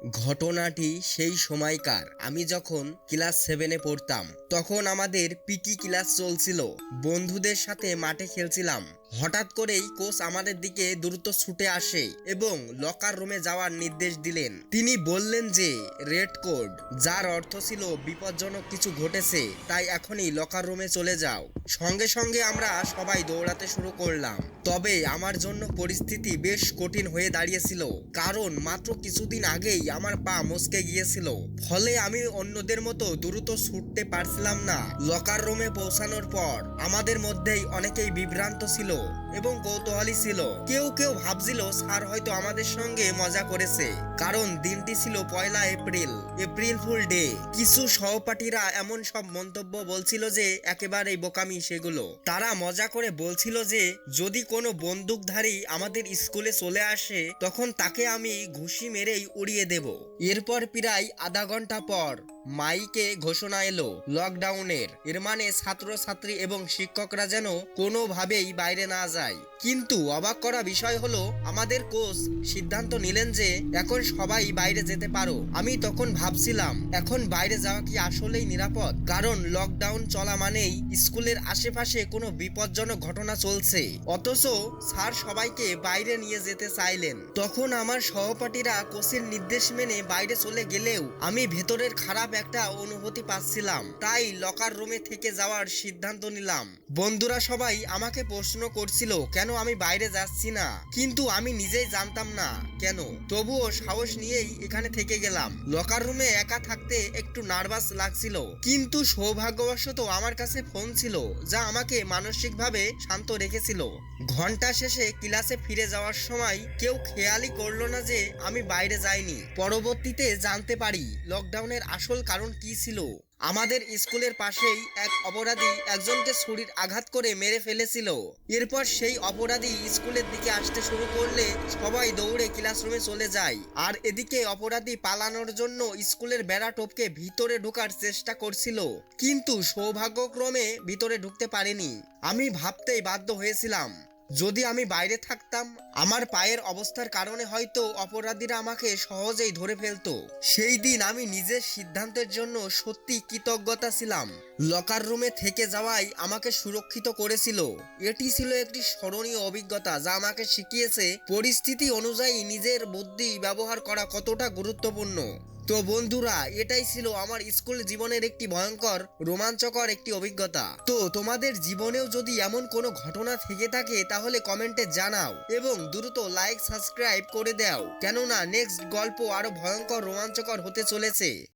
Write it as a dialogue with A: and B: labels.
A: ঘটনাটি সেই সময়কার। আমি যখন ক্লাস 7-এ পড়তাম তখন আমাদের পিটি ক্লাস চলছিল। বন্ধুদের সাথে মাঠে খেলছিলাম। হঠাৎ করেই কোচ আমাদের দিকে দ্রুত ছুটে আসে এবং লকার রুমে যাওয়ার নির্দেশ দিলেন। তিনি বললেন যে রেড কোড, যার অর্থ ছিল বিপজ্জনক কিছু ঘটেছে, তাই এখনই লকার রুমে চলে যাও। সঙ্গে সঙ্গে আমরা সবাই দৌড়াতে শুরু করলাম। তবে আমার জন্য পরিস্থিতি বেশ কঠিন হয়ে দাঁড়িয়েছিল, কারণ মাত্র কিছুদিন আগেই আমার পা মচকে গিয়েছিল। ফলে আমি অন্যদের মতো দ্রুত ছুটতে পারছিলাম না। লকার রুমে পৌঁছানোর পর আমাদের মধ্যেই অনেকেই বিভ্রান্ত ছিল এবং কৌতূহলী ছিল। কেউ কেউ ভাবছিল স্যার হয়তো আমাদের সঙ্গে মজা করেছে, কারণ দিনটি ছিল 1 এপ্রিল, এপ্রিল ফুল ডে। কিছু সহপাঠীরা এমন সব মন্তব্য বলছিল যে একেবারেই বোকামি সেগুলো। তারা মজা করে বলছিল যে যদি কোনো বন্দুকধারী আমাদের স্কুলে চলে আসে তখন তাকে আমি ঘুষি মেরেই উড়িয়ে দেব। এরপর প্রায় আধা ঘন্টা পর মাইকে ঘোষণা এলো লকডাউনের। এর মানে ছাত্রছাত্রী এবং শিক্ষকরা যেন কোনোভাবেই বাইরে না যায়। কিন্তু অবাক করা বিষয় হলো আমাদের কোচ সিদ্ধান্ত নিলেন যে এখন সবাই বাইরে যেতে পারো। আমি তখন ভাবছিলাম এখন বাইরে যাওয়া কি আসলেই নিরাপদ, কারণ লকডাউন চলা মানেই স্কুলের আশেপাশে কোনো বিপজ্জনক ঘটনা চলছে। অথচ স্যার সবাইকে বাইরে নিয়ে যেতে চাইলেন। তখন আমার সহপাঠীরা কোচের নির্দেশ মেনে বাইরে চলে গেলেও আমি ভেতরের খারাপ একটা অনুভূতি পাচ্ছিলাম। তাই লকার রুমে থেকে যাওয়ার সিদ্ধান্ত নিলাম। বন্ধুরা সবাই আমাকে প্রশ্ন করছিল কেন আমি বাইরে যাচ্ছি না, কিন্তু আমি নিজেই জানতাম না কেন। তবুও সাহস নিয়েই এখানে থেকে গেলাম। লকার রুমে একা থাকতে একটু নার্ভাস লাগছিল, কিন্তু সৌভাগ্যবশত আমার কাছে ফোন ছিল যা আমাকে মানসিকভাবে শান্ত রেখেছিল। ঘন্টা শেষে ক্লাসে ফিরে যাওয়ার সময় কেউ খেয়ালই করলো না যে আমি বাইরে যাইনি। পরবর্তীতে জানতে পারি লকডাউনের আসল কারণ কি ছিল। আমাদের স্কুলের পাশেই এক অপরাধী একজনকে ছুরির আঘাত করে মেরে ফেলেছিল। এরপর সেই অপরাধী স্কুলের দিকে আসতে শুরু করলে সবাই দৌড়ে ক্লাসরুমে চলে যায়। আর এদিকে অপরাধী পালানোর জন্য স্কুলের বেড়া টপকে ভিতরে ঢোকার চেষ্টা করছিল, কিন্তু সৌভাগ্যক্রমে ভিতরে ঢুকতে পারেনি। আমি ভাবতেই বাধ্য হয়েছিলাম যদি আমি বাইরে থাকতাম আমার পায়ের অবস্থার কারণে হয়তো অপরাধীরা আমাকে সহজেই ধরে ফেলতো। সেই দিন আমি নিজের সিদ্ধান্তের জন্য সত্যি কৃতজ্ঞতা ছিলাম। লকার রুমে থেকে যাওয়াই আমাকে সুরক্ষিত করেছিল। এটি ছিল একটি স্মরণীয় অভিজ্ঞতা যা আমাকে শিখিয়েছে পরিস্থিতি অনুযায়ী নিজের বুদ্ধি ব্যবহার করা কতটা গুরুত্বপূর্ণ। তো বন্ধুরা, এটাই ছিল আমার স্কুল জীবনের একটি ভয়ঙ্কর রোমাঞ্চকর একটি অভিজ্ঞতা। তো তোমাদের জীবনেও যদি এমন কোনো ঘটনা থেকে থাকে তাহলে কমেন্টে জানাও এবং দ্রুত লাইক সাবস্ক্রাইব করে দাও, কেননা নেক্সট গল্প আরো ভয়ঙ্কর রোমাঞ্চকর হতে চলেছে।